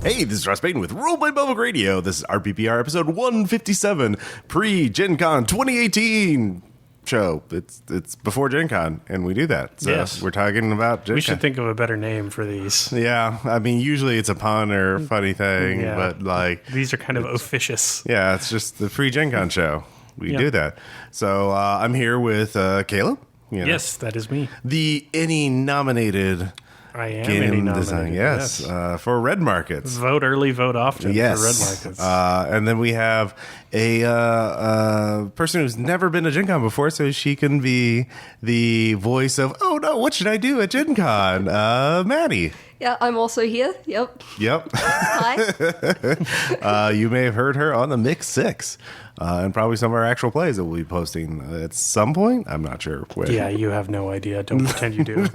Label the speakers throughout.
Speaker 1: Hey, this is Ross Payton with Roleplay Public Radio. This is RPPR episode 157, pre-Gen Con 2018 show. It's before Gen Con, and we do that. So
Speaker 2: yes.
Speaker 1: We're talking about Gen Con.
Speaker 2: We should think of a better name for these.
Speaker 1: Yeah, I mean, usually it's a pun or a funny thing,
Speaker 2: Yeah.
Speaker 1: but like...
Speaker 2: These are kind of officious.
Speaker 1: Yeah, it's just the pre-Gen Con show. We
Speaker 2: Yeah.
Speaker 1: do that. So I'm here with Caleb. You know,
Speaker 2: Yes, that is me.
Speaker 1: the Any-nominated...
Speaker 2: I am
Speaker 1: game
Speaker 2: any
Speaker 1: design,
Speaker 2: nominated.
Speaker 1: yes. For Red Markets.
Speaker 2: Vote early, vote often
Speaker 1: Yes.
Speaker 2: for Red Markets.
Speaker 1: And then we have a person who's never been to Gen Con before, so she can be the voice of, oh no, what should I do at Gen Con? Maddy.
Speaker 3: Yeah, I'm also here. Yep.
Speaker 1: Yep.
Speaker 3: Hi.
Speaker 1: You may have heard her on the Mix 6. And probably some of our actual plays that we'll be posting at some point. I'm not sure when.
Speaker 2: Yeah, you have no idea. Don't pretend you do.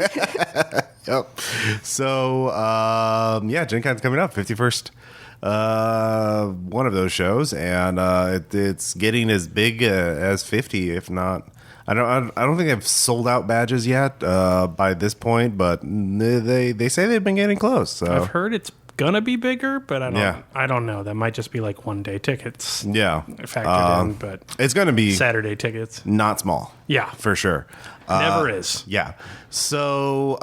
Speaker 1: Yep. So, Gen Con's coming up, 51st one of those shows, and it's getting as big as 50, if not. I don't think they've sold out badges yet by this point, but they say they've been getting close. So.
Speaker 2: I've heard it's gonna be bigger, but
Speaker 1: Yeah.
Speaker 2: I don't know. That might just be like one-day tickets
Speaker 1: Yeah.
Speaker 2: factored in, but
Speaker 1: It's going to be
Speaker 2: Saturday tickets.
Speaker 1: not small.
Speaker 2: Yeah.
Speaker 1: For sure.
Speaker 2: Never is.
Speaker 1: Yeah. So,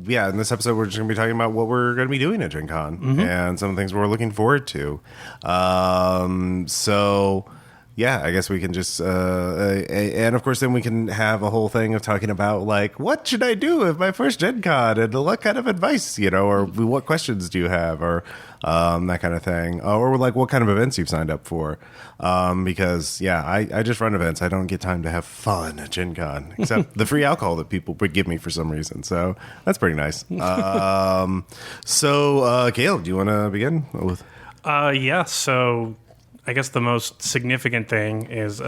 Speaker 1: in this episode, we're just going to be talking about what we're going to be doing at Gen Con and some of the things we're looking forward to. I guess we can just, and of course, then we can have a whole thing of talking about, like, what should I do at my first Gen Con and what kind of advice, or what questions do you have, or that kind of thing, or like what kind of events you've signed up for. Because, I just run events. I don't get time to have fun at Gen Con, except the free alcohol that people give me for some reason. So that's pretty nice. Caleb, do you want to begin with?
Speaker 2: So I guess the most significant thing is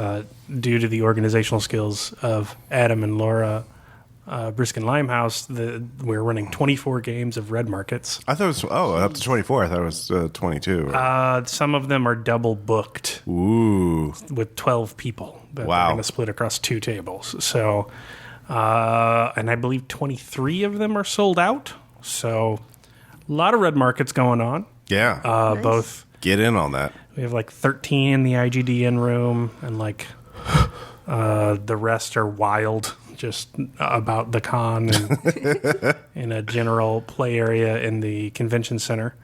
Speaker 2: due to the organizational skills of Adam and Laura Briskin Limehouse, we're running 24 games of Red Markets.
Speaker 1: I thought it was, up to 24. I thought it was 22.
Speaker 2: Some of them are double booked.
Speaker 1: Ooh.
Speaker 2: With 12 people that
Speaker 1: Wow.
Speaker 2: are going to split across 2 tables. So, and I believe 23 of them are sold out. So, a lot of Red Markets going on.
Speaker 1: Yeah.
Speaker 3: Nice.
Speaker 2: Both.
Speaker 1: Get in on that.
Speaker 2: We have like 13 in the IGDN room, and like the rest are wild, just about the con and in a general play area in the convention center.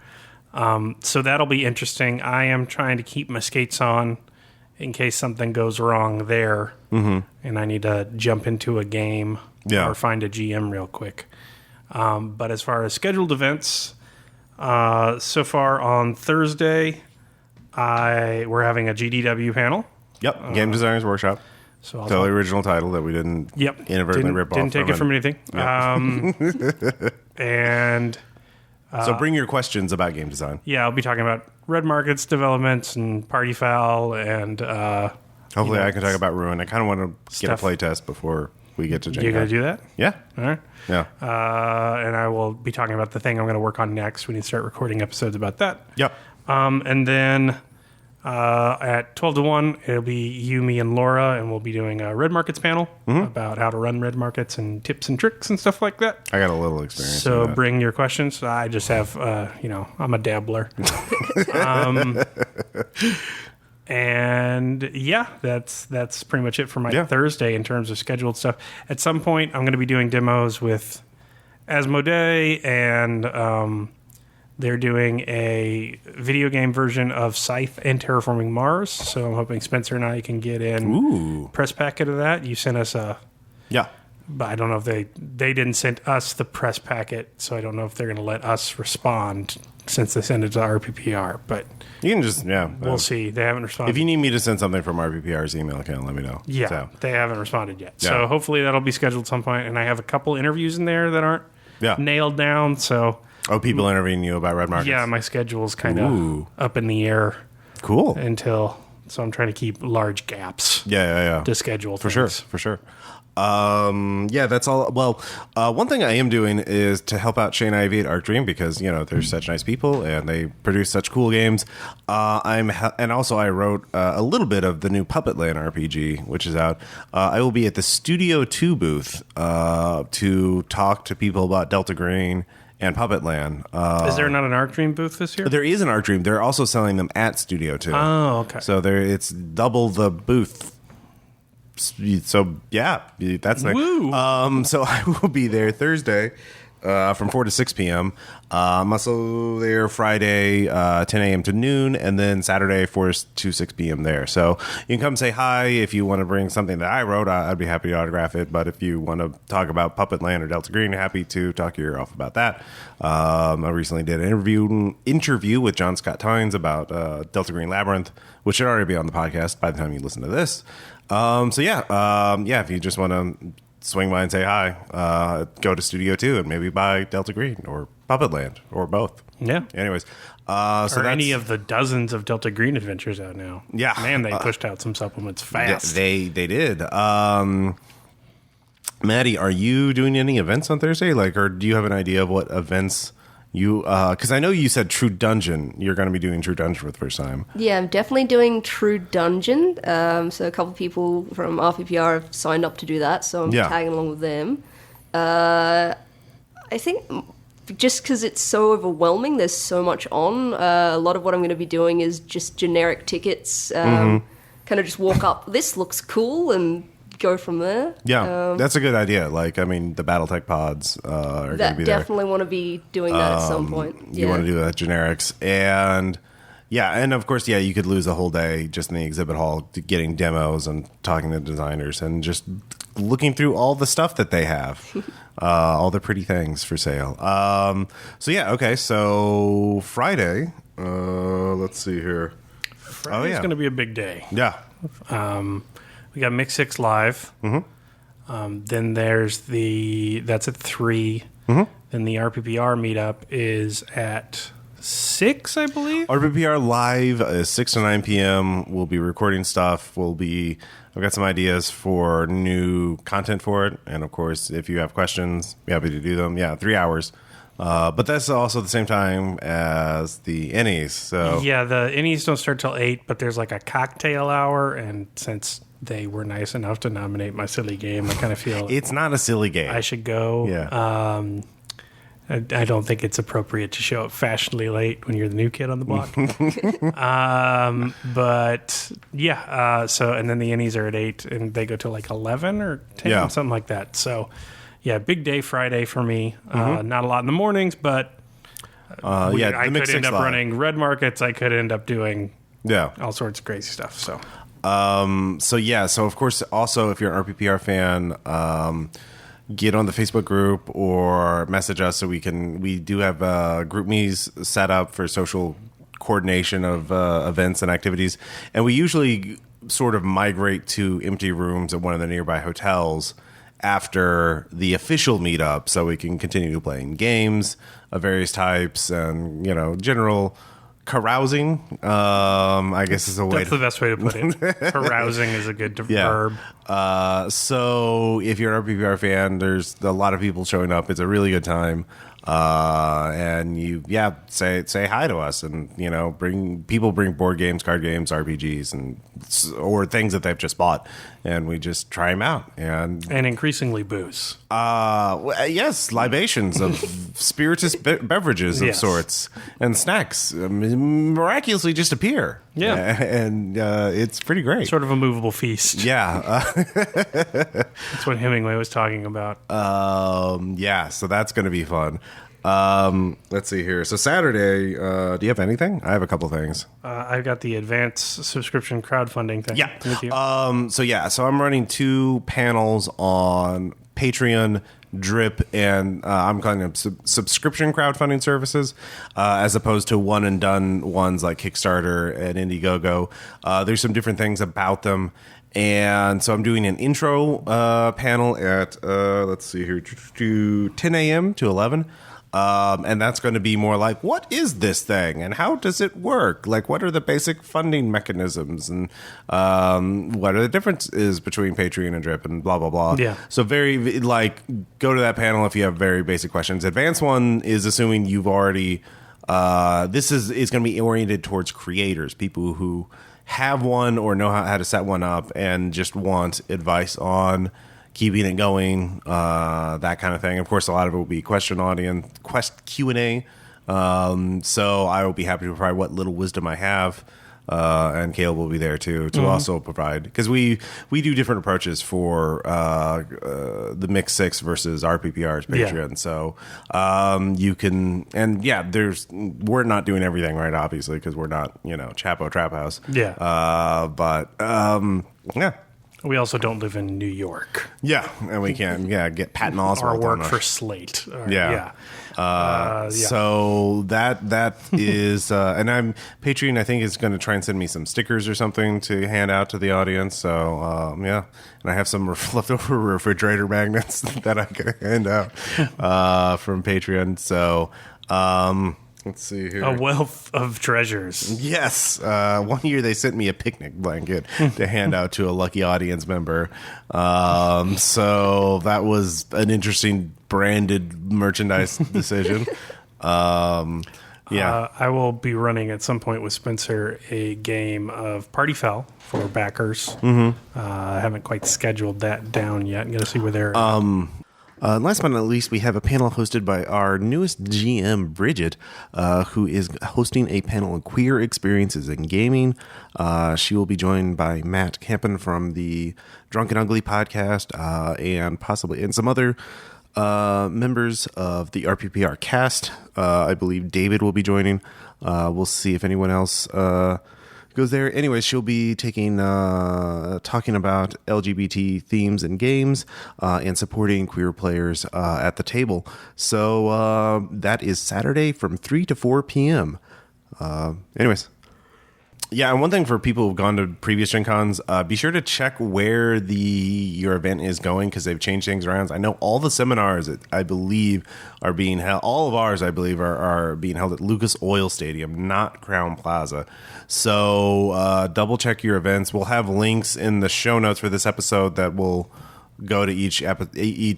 Speaker 2: So that'll be interesting. I am trying to keep my skates on in case something goes wrong there, and I need to jump into a game or find a GM real quick. But as far as scheduled events, so far on Thursday, we're having a GDW panel.
Speaker 1: Yep. Game Designers Workshop.
Speaker 2: So I'll
Speaker 1: Totally original title that we didn't inadvertently rip off.
Speaker 2: Didn't take it from anything.
Speaker 1: Yep.
Speaker 2: And
Speaker 1: so bring your questions about game design.
Speaker 2: I'll be talking about Red Markets developments and Party Foul and
Speaker 1: Hopefully I can talk about Ruin. I kind of want to get a play test before we get to Gen
Speaker 2: you're
Speaker 1: Con.
Speaker 2: going to do that?
Speaker 1: Yeah.
Speaker 2: All right.
Speaker 1: Yeah.
Speaker 2: And I will be talking about the thing I'm going to work on next. We need to start recording episodes about that.
Speaker 1: Yep.
Speaker 2: And then at 12 to 1, it'll be you, me, and Laura, and we'll be doing a Red Markets panel about how to run Red Markets and tips and tricks and stuff like that.
Speaker 1: I got a little experience.
Speaker 2: So
Speaker 1: in that.
Speaker 2: bring your questions. I just have, I'm a dabbler. And that's pretty much it for my Thursday in terms of scheduled stuff. At some point, I'm going to be doing demos with Asmodee, and they're doing a video game version of Scythe and Terraforming Mars. So I'm hoping Spencer and I can get in press packet of that. You sent us but I don't know if they didn't send us the press packet, so I don't know if they're going to let us respond since they send it to RPPR. But
Speaker 1: you can just
Speaker 2: we'll see. They haven't responded.
Speaker 1: If you need me to send something from RPPR's email account, let me know.
Speaker 2: Yeah,
Speaker 1: so.
Speaker 2: They haven't responded yet.
Speaker 1: Yeah.
Speaker 2: So hopefully that'll be scheduled at some point. And I have a couple interviews in there that aren't nailed down. So
Speaker 1: people interviewing you about Red Markets?
Speaker 2: Yeah, my schedule's kind of up in the air.
Speaker 1: Cool.
Speaker 2: So I'm trying to keep large gaps.
Speaker 1: To
Speaker 2: schedule
Speaker 1: for
Speaker 2: things.
Speaker 1: sure. That's all. Well, one thing I am doing is to help out Shane Ivey at Arc Dream because they're such nice people and they produce such cool games. And also I wrote a little bit of the new Puppet Land RPG, which is out. I will be at the Studio 2 booth to talk to people about Delta Green and Puppet Land.
Speaker 2: Is there not an Arc Dream booth this year?
Speaker 1: There is an Art Dream. They're also selling them at Studio 2.
Speaker 2: Oh, okay.
Speaker 1: So it's double the booth. So yeah, that's nice.
Speaker 2: Woo.
Speaker 1: So I will be there Thursday from 4 to 6 p.m. I'm also there Friday 10 a.m. to noon, and then Saturday 4 to 6 p.m. there. So you can come say hi if you want to bring something that I wrote. I'd be happy to autograph it. But if you want to talk about Puppet Land or Delta Green, happy to talk your ear off about that. I recently did an interview with John Scott Tynes about Delta Green Labyrinth, which should already be on the podcast by the time you listen to this. If you just want to swing by and say hi, go to Studio 2 and maybe buy Delta Green or Puppet Land or both.
Speaker 2: Yeah.
Speaker 1: Anyways,
Speaker 2: or any of the dozens of Delta Green adventures out now.
Speaker 1: Yeah.
Speaker 2: Man, they pushed out some supplements fast.
Speaker 1: They did. Maddy, are you doing any events on Thursday? Or do you have an idea of what events you, because I know you said True Dungeon. You're going to be doing True Dungeon for the first time.
Speaker 3: Yeah, I'm definitely doing True Dungeon. So a couple of people from RPPR have signed up to do that, so I'm tagging along with them. I think just because it's so overwhelming, there's so much on. A lot of what I'm going to be doing is just generic tickets. Kind of just walk up, this looks cool, and go from there.
Speaker 1: Yeah, that's a good idea. The BattleTech pods are going to be there.
Speaker 3: Definitely want to be doing that at some point.
Speaker 1: You want to do that generics. And of course, you could lose a whole day just in the exhibit hall getting demos and talking to designers and just looking through all the stuff that they have, all the pretty things for sale. So Friday, let's see here.
Speaker 2: Friday's going to be a big day.
Speaker 1: Yeah.
Speaker 2: We got Mix 6 Live. Mm-hmm. Then there's that's at 3. Mm-hmm. Then the RPPR meetup is at 6, I believe.
Speaker 1: RPPR Live is 6 to 9 p.m. We'll be recording stuff. I've got some ideas for new content for it. And of course, if you have questions, be happy to do them. 3 hours. But that's also the same time as the Ennies. So
Speaker 2: the Ennies don't start till 8, but there's a cocktail hour, and since they were nice enough to nominate my silly game, I kind of feel
Speaker 1: it's not a silly game.
Speaker 2: I should go.
Speaker 1: Yeah.
Speaker 2: I don't think it's appropriate to show up fashionably late when you're the new kid on the block. So and then the Ennies are at 8, and they go till 11 or 10, something like that. So. Yeah, big day Friday for me. Not a lot in the mornings, but I could end up running red markets. I could end up doing all sorts of crazy stuff. So,
Speaker 1: So of course, also if you're an RPPR fan, get on the Facebook group or message us so we do have group me's set up for social coordination of events and activities, and we usually sort of migrate to empty rooms at one of the nearby hotels after the official meetup, so we can continue playing games of various types and general carousing. I guess is a way.
Speaker 2: That's the best way to put it. Carousing is a good verb.
Speaker 1: So if you're an RPPR fan, there's a lot of people showing up. It's a really good time. And you say hi to us, and bring board games, card games, RPGs, or things that they've just bought, and we just try them out, and
Speaker 2: increasingly booze.
Speaker 1: Yes, libations of spirituous beverages of sorts and snacks miraculously just appear. And it's pretty great.
Speaker 2: Sort of a movable feast.
Speaker 1: Yeah.
Speaker 2: That's what Hemingway was talking about.
Speaker 1: So that's going to be fun. Let's see here. So Saturday, do you have anything? I have a couple things.
Speaker 2: I've got the advanced subscription crowdfunding thing.
Speaker 1: Yeah.
Speaker 2: With you.
Speaker 1: So I'm running 2 panels on Patreon, Drip, and I'm calling them subscription crowdfunding services, as opposed to one and done ones like Kickstarter and Indiegogo. There's some different things about them. And so I'm doing an intro panel at, 10 a.m. to 11. And that's going to be more like, what is this thing and how does it work? What are the basic funding mechanisms, and what are the differences between Patreon and Drip, and blah, blah, blah.
Speaker 2: Yeah.
Speaker 1: So very, go to that panel if you have very basic questions. Advanced one is assuming you've already, this is going to be oriented towards creators, people who have one or know how to set one up and just want advice on keeping it going, that kind of thing. Of course, a lot of it will be Q&A. So I will be happy to provide what little wisdom I have. And Caleb will be there too to also provide, because we do different approaches for the Mix 6 versus RPPR's Patreon. Yeah. So you can, and we're not doing everything right, obviously, because we're not Chapo Trap House.
Speaker 2: Yeah.
Speaker 1: But yeah.
Speaker 2: We also don't live in New York.
Speaker 1: Yeah, and we can get Patton Oswalt.
Speaker 2: Or work for Slate.
Speaker 1: Yeah. So that is, and Patreon, I think, is going to try and send me some stickers or something to hand out to the audience. So and I have some leftover refrigerator magnets that I can hand out from Patreon. So. Let's see here.
Speaker 2: A wealth of treasures.
Speaker 1: Yes. One year they sent me a picnic blanket to hand out to a lucky audience member. So that was an interesting branded merchandise decision.
Speaker 2: I will be running at some point with Spencer a game of Party Foul for backers. Mm-hmm. I haven't quite scheduled that down yet. I'm going to see where they're
Speaker 1: last but not least, we have a panel hosted by our newest GM, Bridget, who is hosting a panel on queer experiences in gaming. She will be joined by Matt Campen from the Drunk and Ugly podcast, and some other members of the RPPR cast. I believe David will be joining. We'll see if anyone else goes there. Anyway, she'll be talking about LGBT themes in games and supporting queer players at the table. So that is Saturday from 3 to 4 p.m. Anyways. Yeah, and one thing for people who've gone to previous Gen Cons, be sure to check where your event is going, because they've changed things around. I know all the seminars, I believe, are being held. All of ours, I believe, are being held at Lucas Oil Stadium, not Crown Plaza. So double check your events. We'll have links in the show notes for this episode that will go to each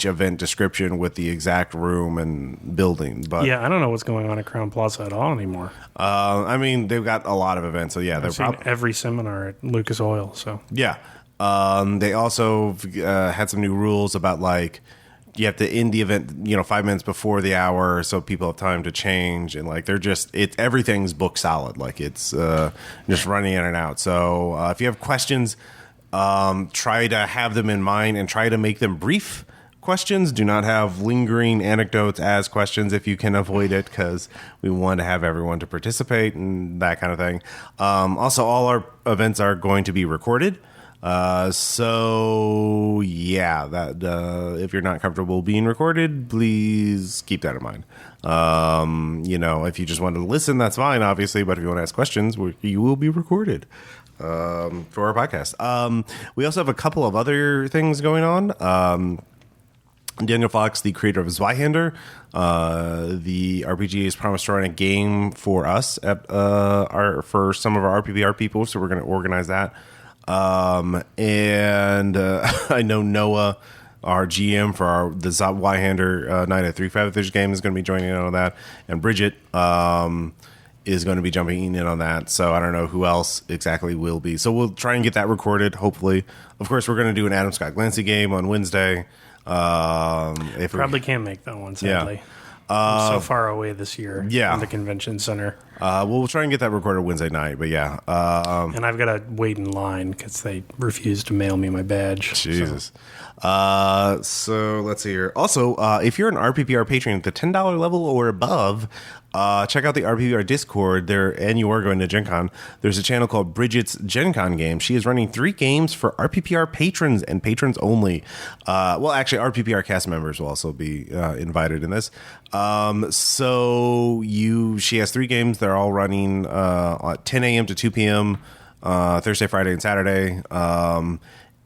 Speaker 1: event description with the exact room and building. But
Speaker 2: yeah, I don't know what's going on at Crown Plaza at all anymore.
Speaker 1: I mean, they've got a lot of events, so yeah,
Speaker 2: I've seen every seminar at Lucas Oil. So
Speaker 1: yeah, they also had some new rules about, like, you have to end the event 5 minutes before the hour, so people have time to change, and like everything's book solid, like it's just running in and out. So if you have questions, try to have them in mind and try to make them brief questions. Do not have lingering anecdotes as questions if you can avoid it, because we want to have everyone to participate and that kind of thing. Also, all our events are going to be recorded. So yeah, that if you're not comfortable being recorded, please keep that in mind. If you just want to listen, that's fine, obviously, but if you want to ask questions, you will be recorded for our podcast. We also have a couple of other things going on. Daniel Fox, the creator of Zweihander, the RPG, has promised to run a game for us at for some of our RPPR people, so we're going to organize that. I know Noah, our GM for the Zweihander Night at 3 Feathers game, is going to be joining in on that, and Bridget is going to be jumping in on that. So I don't know who else exactly will be. So we'll try and get that recorded, hopefully. Of course, we're going to do an Adam Scott Glancy game on Wednesday.
Speaker 2: Probably can't make that one, sadly. Yeah. I'm so far away this year from the convention center.
Speaker 1: We'll try and get that recorded Wednesday night, but yeah.
Speaker 2: And I've got to wait in line because they refuse to mail me my badge.
Speaker 1: Jesus. So let's see here. Also, if you're an RPPR patron at the $10 level or above, check out the RPPR Discord there, and you are going to Gen Con. There's a channel called Bridget's Gen Con Game. She is running 3 games for RPPR patrons and patrons only. Well, actually, RPPR cast members will also be invited in this. She has 3 games. They're all running at 10 a.m. to 2 p.m. Thursday, Friday, and Saturday.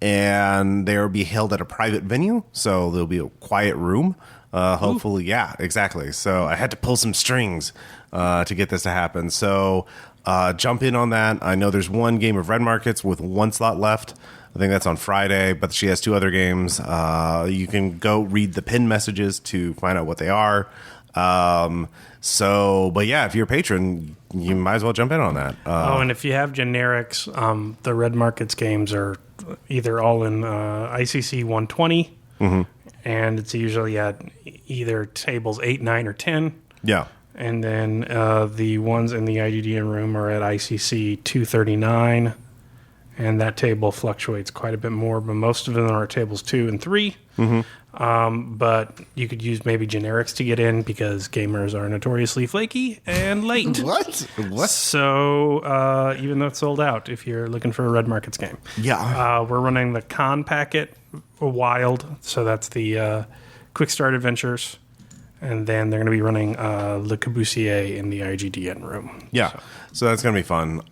Speaker 1: And they'll be held at a private venue, so there'll be a quiet room. Hopefully, yeah, exactly. So I had to pull some strings to get this to happen. So jump in on that. I know there's one game of Red Markets with 1 slot left. I think that's on Friday, but she has 2 other games. You can go read the pinned messages to find out what they are. But yeah, if you're a patron, you might as well jump in on that.
Speaker 2: And if you have generics, the Red Markets games are either all in ICC 120 and it's usually at either tables 8, 9, or 10.
Speaker 1: Yeah.
Speaker 2: And then the ones in the IGDN room are at ICC 239, and that table fluctuates quite a bit more, but most of them are tables 2 and 3. But you could use maybe generics to get in because gamers are notoriously flaky and late.
Speaker 1: What?
Speaker 2: So even though it's sold out, if you're looking for a Red Markets game.
Speaker 1: Yeah.
Speaker 2: We're running the Con Packet Wild, so that's the Quick Start Adventures. And then they're going to be running Le Cabusier in the IGDN room.
Speaker 1: Yeah. So that's going to be fun.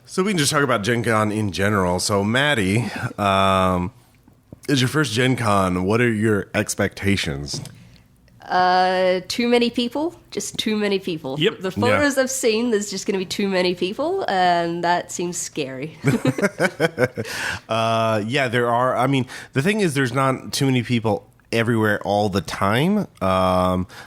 Speaker 1: So we can just talk about Gen Con in general. So Maddy, is your first Gen Con. What are your expectations?
Speaker 3: Too many people. Just too many people.
Speaker 2: Yep.
Speaker 3: The photos I've seen, there's just going to be too many people, and that seems scary.
Speaker 1: Yeah, there are. I mean, the thing is, there's not too many people everywhere all the time.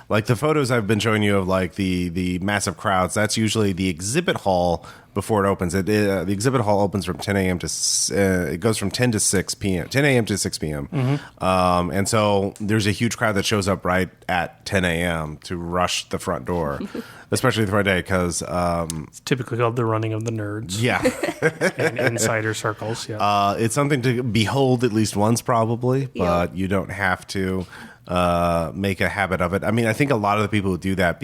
Speaker 1: Like the photos I've been showing you of like the massive crowds, that's usually the exhibit hall before it opens. The exhibit hall opens from 10 a.m. to it goes from 10 to 6 p.m. 10 a.m. to 6 p.m. And so there's a huge crowd that shows up right at 10 a.m. to rush the front door, especially the front day because
Speaker 2: It's typically called the running of the nerds.
Speaker 1: yeah.
Speaker 2: And insider circles. Yeah.
Speaker 1: It's something to behold at least once, probably, but you don't have to make a habit of it. I mean, I think a lot of the people who do that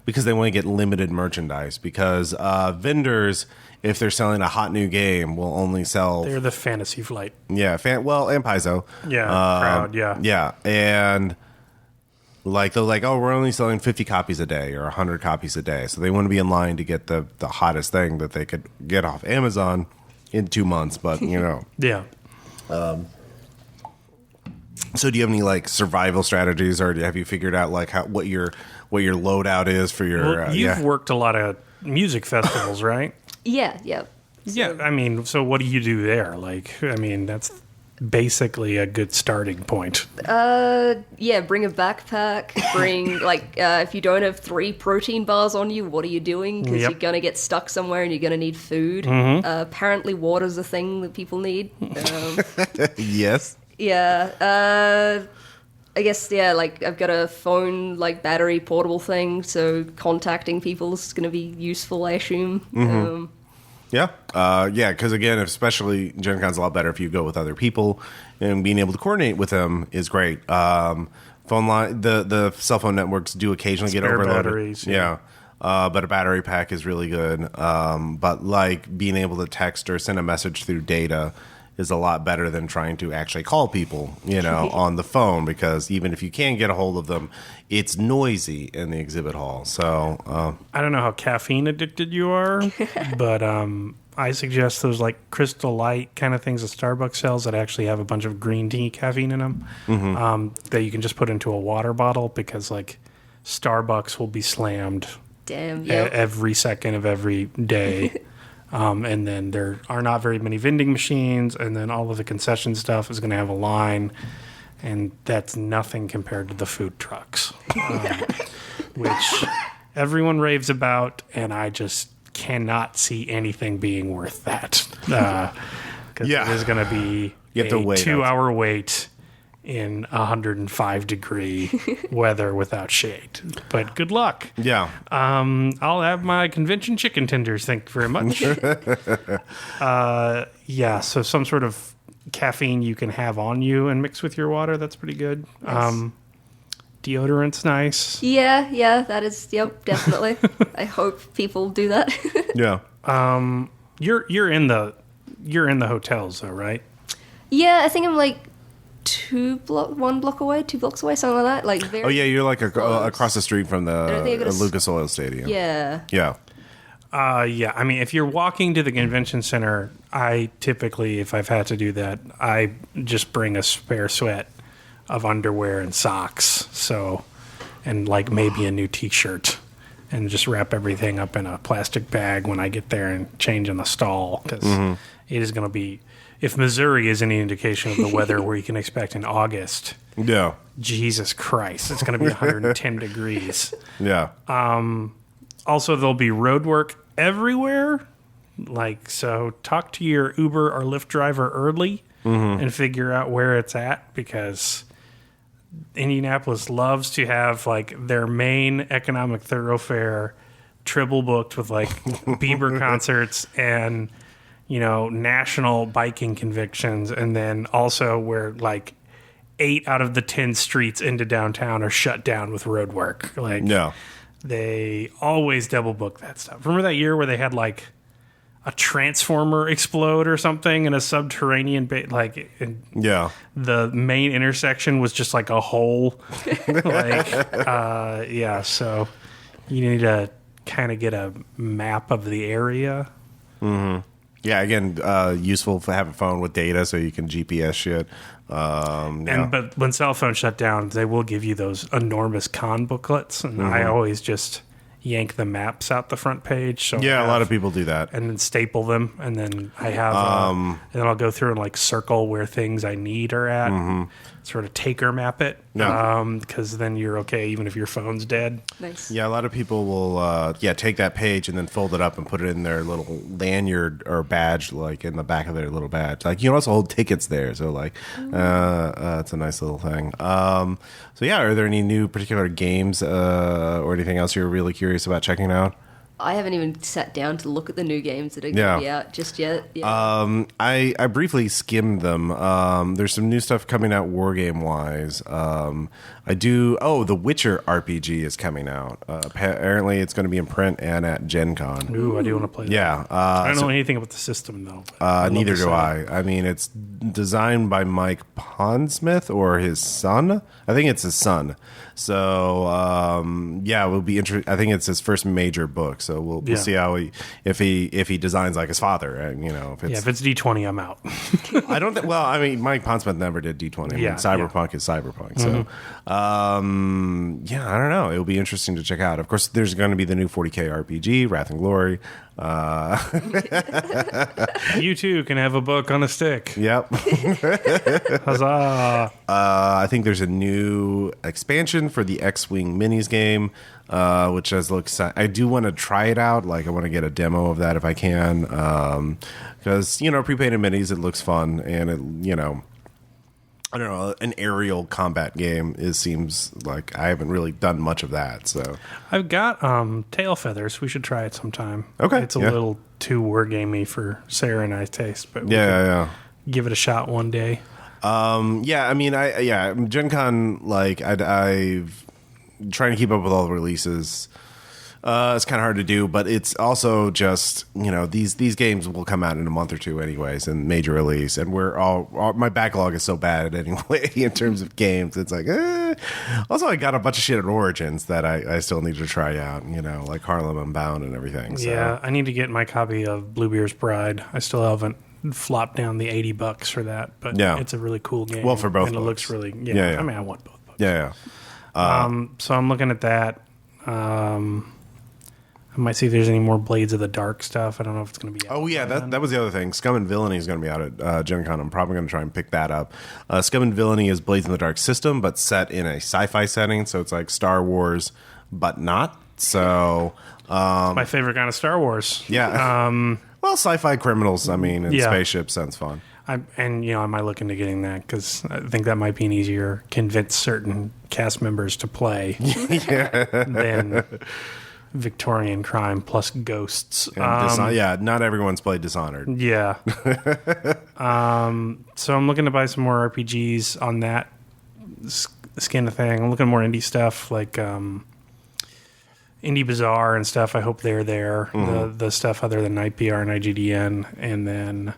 Speaker 1: because they want to get limited merchandise. Because vendors, if they're selling a hot new game, will only sell.
Speaker 2: They're the Fantasy Flight.
Speaker 1: Yeah, and Paizo.
Speaker 2: Yeah, crowd. Yeah.
Speaker 1: Yeah, and. Like they're like, oh, we're only selling 50 copies a day or 100 copies a day, so they want to be in line to get the hottest thing that they could get off Amazon in 2 months. But
Speaker 2: Yeah.
Speaker 1: So do you have any like survival strategies, or have you figured out like what your loadout is for your?
Speaker 2: Well, you've worked a lot of music festivals, right?
Speaker 3: Yeah.
Speaker 2: Yeah. I mean, so what do you do there? Like, I mean, that's basically a good starting point.
Speaker 3: Yeah, bring a backpack. Bring, if you don't have 3 protein bars on you, what are you doing? Because you're going to get stuck somewhere and you're going to need food. Apparently, water's a thing that people need.
Speaker 1: Yes.
Speaker 3: Yeah. I guess, I've got a phone, battery portable thing, so contacting people is going to be useful, I assume.
Speaker 1: Yeah, because again, especially Gen Con's a lot better if you go with other people, and being able to coordinate with them is great. Phone line, the cell phone networks do occasionally get overloaded.
Speaker 2: Batteries,
Speaker 1: but a battery pack is really good. But like being able to text or send a message through data is a lot better than trying to actually call people, on the phone, because even if you can get a hold of them, it's noisy in the exhibit hall. So
Speaker 2: I don't know how caffeine addicted you are, but I suggest those like Crystal Light kind of things that Starbucks sells that actually have a bunch of green tea caffeine in them that you can just put into a water bottle, because like Starbucks will be slammed every second of every day. And then there are not very many vending machines, and then all of the concession stuff is going to have a line, and that's nothing compared to the food trucks, which everyone raves about, and I just cannot see anything being worth that. Because it is going to be a 2-hour wait in 105-degree weather without shade. But good luck.
Speaker 1: Yeah.
Speaker 2: I'll have my convention chicken tenders. Thank you very much. So some sort of caffeine you can have on you and mix with your water. That's pretty good. Nice. Deodorant's nice.
Speaker 3: Yeah, that is, definitely. I hope people do that.
Speaker 1: Yeah.
Speaker 2: You're in the hotels though, right?
Speaker 3: Yeah, I think I'm like 2 blocks away, something like that.
Speaker 1: You're like across the street from the Lucas Oil Stadium.
Speaker 3: Yeah.
Speaker 1: Yeah.
Speaker 2: I mean, if you're walking to the convention center, I typically, if I've had to do that, I just bring a spare sweat of underwear and socks. And like maybe a new t-shirt, and just wrap everything up in a plastic bag when I get there and change in the stall, because it is going to be, if Missouri is any indication of the weather where you can expect in August, Jesus Christ, it's going to be 110 degrees.
Speaker 1: Yeah.
Speaker 2: Also, there'll be road work everywhere. So talk to your Uber or Lyft driver early, and figure out where it's at, because Indianapolis loves to have like their main economic thoroughfare triple booked with like Bieber concerts and, you know, national biking convictions, and then also where like 8 out of the 10 streets into downtown are shut down with road work. Like, they always double book that stuff. Remember that year where they had like a transformer explode or something in a subterranean the main intersection was just like a hole. So you need to kind of get a map of the area.
Speaker 1: Mm-hmm. Yeah, again, useful for having a phone with data so you can GPS shit.
Speaker 2: But when cell phones shut down, they will give you those enormous con booklets, and I always just yank the maps out the front page. So
Speaker 1: a lot of people do that,
Speaker 2: and then staple them, and then I have, and then I'll go through and like circle where things I need are at, sort of taker map it, because then you're okay even if your phone's dead.
Speaker 3: Nice.
Speaker 1: Yeah, a lot of people will take that page and then fold it up and put it in their little lanyard or badge, like in the back of their little badge. Like, you can also hold tickets there, so like it's a nice little thing. Are there any new particular games or anything else you're really curious about checking out?
Speaker 3: I haven't even sat down to look at the new games that are going to be out just yet. Yeah.
Speaker 1: I briefly skimmed them. There's some new stuff coming out wargame wise. The Witcher RPG is coming out. Apparently, it's going to be in print and at Gen Con.
Speaker 2: Ooh, I do want to play that.
Speaker 1: Yeah.
Speaker 2: I don't know anything about the system, though.
Speaker 1: Neither do I. I mean, it's designed by Mike Pondsmith or his son. I think it's his son. So, it will be interesting. I think it's his first major book. So we'll see how if he designs like his father. You know,
Speaker 2: if it's D20, I'm out.
Speaker 1: I don't think. Well, I mean, Mike Pondsmith never did D20. I mean, Cyberpunk is Cyberpunk. So, I don't know. It'll be interesting to check out. Of course, there's going to be the new 40K RPG, Wrath and Glory.
Speaker 2: You too can have a book on a stick.
Speaker 1: Yep.
Speaker 2: Huzzah!
Speaker 1: I think there's a new expansion for the X-Wing Minis game, which does look. I do want to try it out. Like, I want to get a demo of that if I can, because pre-painted minis, it looks fun, and it I don't know, an aerial combat game seems like I haven't really done much of that. So
Speaker 2: I've got Tail Feathers. We should try it sometime.
Speaker 1: Okay,
Speaker 2: it's a little too wargamey for Sarah and I's taste, but give it a shot one day. Gen Con, like I've trying to keep up with all the releases. It's kind of hard to do, but it's also just, these games will come out in a month or two anyways, and major release, and my backlog is so bad anyway in terms of games. It's like, also I got a bunch of shit at Origins that I still need to try out, like Harlem Unbound and everything. So. Yeah, I need to get my copy of Bluebeard's Bride. I still haven't flopped down the $80 for that, but it's a really cool game.
Speaker 1: Well, for both
Speaker 2: and
Speaker 1: books.
Speaker 2: It looks really, I mean, I want both books.
Speaker 1: Yeah.
Speaker 2: So I'm looking at that. I might see if there's any more Blades of the Dark stuff. I don't know if it's going to be out.
Speaker 1: Oh, yeah, that was the other thing. Scum and Villainy is going to be out at Gen Con. I'm probably going to try and pick that up. Scum and Villainy is Blades of the Dark system, but set in a sci-fi setting, so it's like Star Wars, but not. So...
Speaker 2: it's my favorite kind of Star Wars.
Speaker 1: Yeah. Well, sci-fi criminals, I mean, and spaceships sounds fun.
Speaker 2: I might look into getting that, because I think that might be an easier convince certain cast members to play than... Victorian crime plus ghosts.
Speaker 1: Not everyone's played Dishonored.
Speaker 2: Yeah. So I'm looking to buy some more RPGs on that skin of thing. I'm looking at more indie stuff, like Indie Bazaar and stuff. I hope they're there. The stuff other than IPR and IGDN. And then,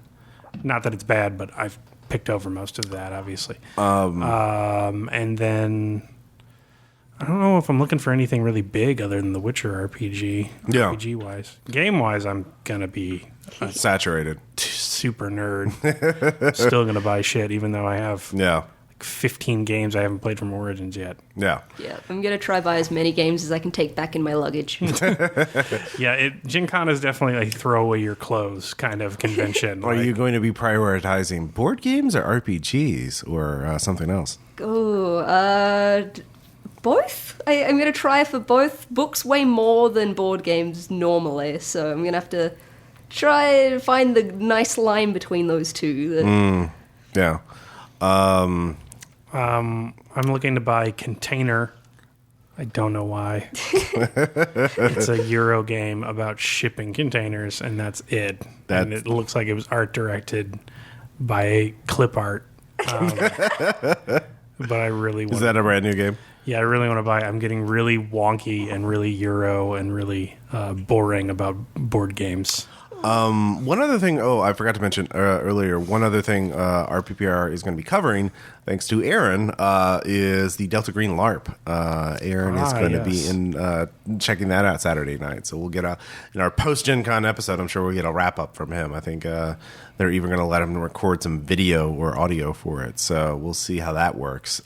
Speaker 2: not that it's bad, but I've picked over most of that, obviously. And then... I don't know if I'm looking for anything really big other than the Witcher RPG.
Speaker 1: Yeah.
Speaker 2: RPG-wise. Game-wise, I'm going to be...
Speaker 1: saturated.
Speaker 2: Super nerd. Still going to buy shit, even though I have like 15 games I haven't played from Origins yet.
Speaker 3: Yeah, I'm going to try buy as many games as I can take back in my luggage.
Speaker 2: Gen Con is definitely a throw away your clothes kind of convention.
Speaker 1: Are you going to be prioritizing board games or RPGs or something else?
Speaker 3: Both. I'm going to try for both. Books way more than board games normally, so I'm going to have to try to find the nice line between those two.
Speaker 1: Yeah.
Speaker 2: I'm looking to buy Container. I don't know why. It's a Euro game about shipping containers, and that's it. And it looks like it was art directed by Clip Art. But I really want.
Speaker 1: Is that a brand new game?
Speaker 2: Yeah, I really want to buy it. I'm getting really wonky and really Euro and really boring about board games.
Speaker 1: One other thing, I forgot to mention earlier, one other thing RPPR is going to be covering, thanks to Aaron, is the Delta Green LARP. Aaron is going to be in checking that out Saturday night. So we'll get in our post-Gen Con episode, I'm sure we'll get a wrap-up from him. I think they're even going to let him record some video or audio for it. So we'll see how that works.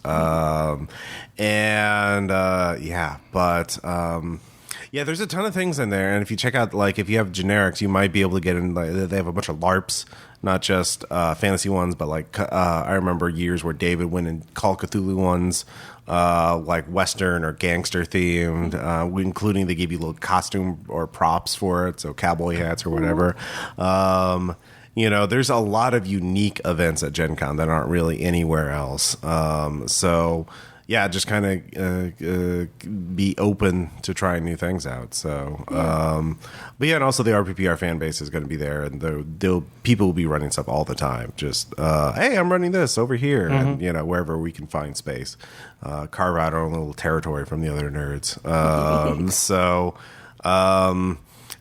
Speaker 1: Yeah, there's a ton of things in there, and if you check out, like, if you have generics, you might be able to get in. Like, they have a bunch of LARPs, not just fantasy ones, but like I remember years where David went and Call of Cthulhu ones, like Western or gangster themed, including they gave you little costume or props for it, so cowboy hats or whatever. There's a lot of unique events at Gen Con that aren't really anywhere else. Yeah, just kind of be open to trying new things out. So, and also the RPPR fan base is going to be there, and people will be running stuff all the time. Just, hey, I'm running this over here, and wherever we can find space, carve out our own little territory from the other nerds. And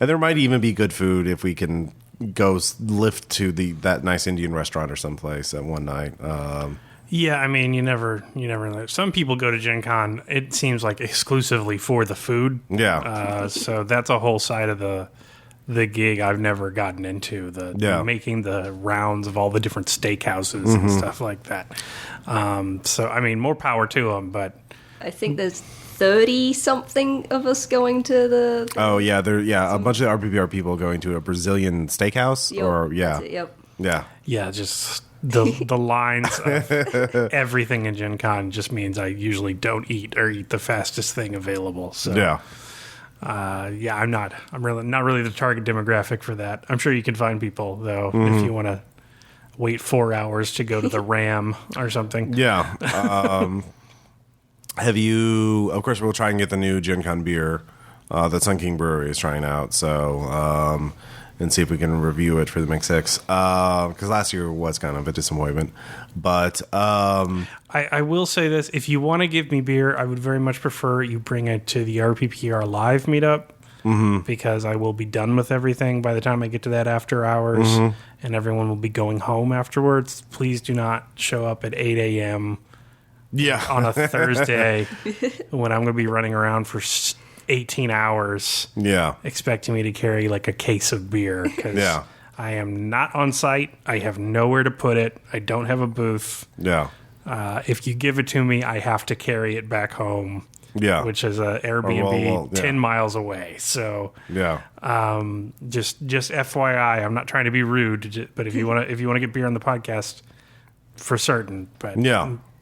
Speaker 1: there might even be good food if we can go lift to that nice Indian restaurant or someplace at one night.
Speaker 2: Yeah, I mean, you never know. Some people go to Gen Con, it seems like exclusively for the food.
Speaker 1: Yeah.
Speaker 2: So that's a whole side of the gig I've never gotten into, making the rounds of all the different steakhouses and stuff like that. So, I mean, more power to them, but...
Speaker 3: I think there's 30-something of us going to the
Speaker 1: a bunch of RPPR people going to a Brazilian steakhouse.
Speaker 2: Just... The lines of everything in Gen Con just means I usually don't eat or eat the fastest thing available. So I'm not really the target demographic for that. I'm sure you can find people though if you want to wait 4 hours to go to the Ram or something.
Speaker 1: Yeah. Have you? Of course, we'll try and get the new Gen Con beer that Sun King Brewery is trying out. So. And see if we can review it for the Mix 6. Because last year was kind of a disappointment. But
Speaker 2: I will say this. If you want to give me beer, I would very much prefer you bring it to the RPPR live meetup. Because I will be done with everything by the time I get to that after hours. And everyone will be going home afterwards. Please do not show up at 8 a.m. On a Thursday when I'm going to be running around for 18 hours expecting me to carry like a case of beer because I am not on site. I have nowhere to put it. I don't have a booth. If you give it to me, I have to carry it back home, which is an Airbnb 10 miles away. So just FYI, I'm not trying to be rude, but if you want to get beer on the podcast, for certain, but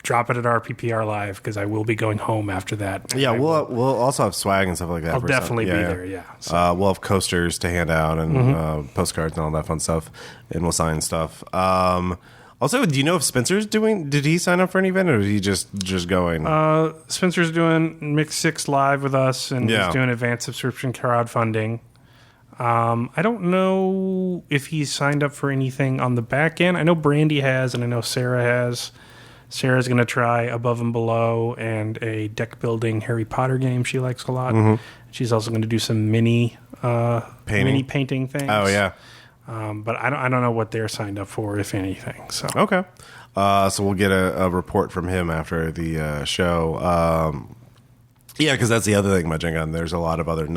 Speaker 2: drop it at RPPR Live because I will be going home after that.
Speaker 1: Yeah, we'll also have swag and stuff like that.
Speaker 2: I'll definitely be there. Yeah,
Speaker 1: so. We'll have coasters to hand out and postcards and all that fun stuff, and we'll sign stuff. Also, do you know if Spencer's doing? Did he sign up for an event, or is he just going?
Speaker 2: Spencer's doing Mix 6 live with us, and he's doing advanced subscription crowdfunding. I don't know if he's signed up for anything on the back end. I know Brandy has, and I know Sarah has. Sarah's going to try Above and Below and a deck building Harry Potter game she likes a lot. She's also going to do some mini painting things.
Speaker 1: Oh yeah,
Speaker 2: but I don't know what they're signed up for, if anything. So
Speaker 1: okay, so we'll get a report from him after the show. Because that's the other thing about Gen Con. There's a lot of other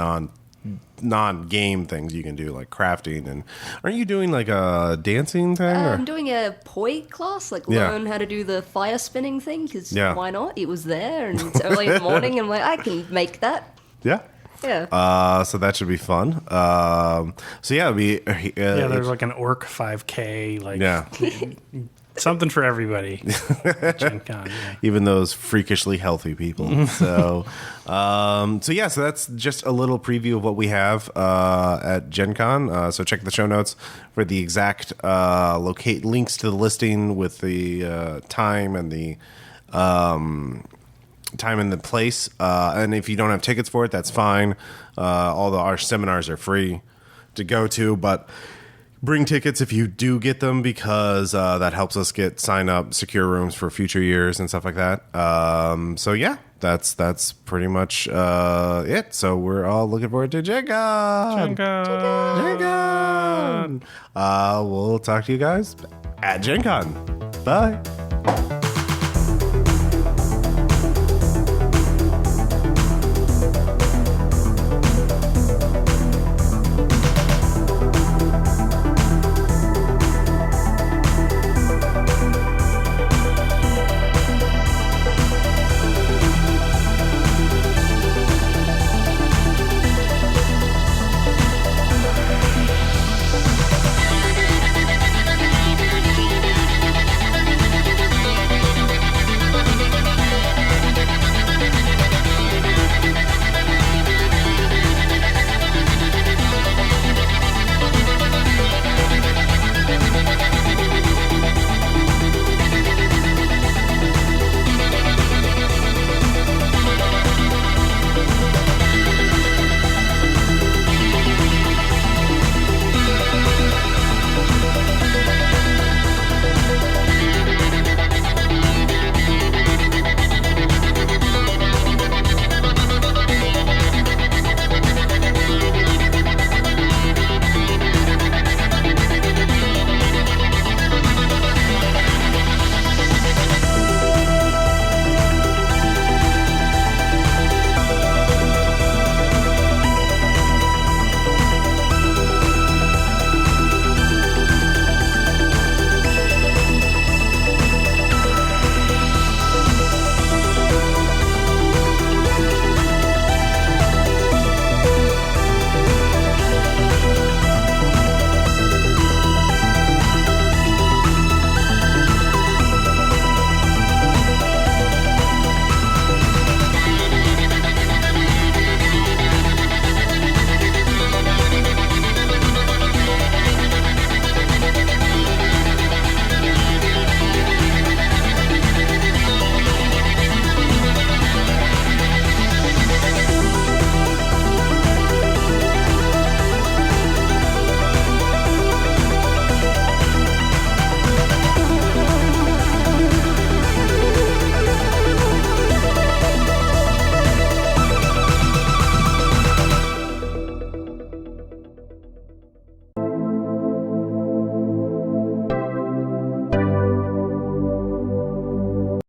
Speaker 1: non-game things you can do, like crafting. And aren't you doing like a dancing thing?
Speaker 3: I'm doing a poi class, learn how to do the fire spinning thing, because why not? It was there, and it's early in the morning, and I'm like, I can make that.
Speaker 1: Yeah. So that should be fun. There's
Speaker 2: like an orc 5K, Something for everybody. Gen Con, yeah.
Speaker 1: Even those freakishly healthy people. So that's just a little preview of what we have at Gen Con. So check the show notes for the exact links to the listing with the time and the place. And if you don't have tickets for it, that's fine. Our seminars are free to go to, but bring tickets if you do get them, because that helps us sign up secure rooms for future years and stuff like that. That's pretty much it. So we're all looking forward to Gen Con. Gen Con. We'll talk to you guys at Gen Con. Bye.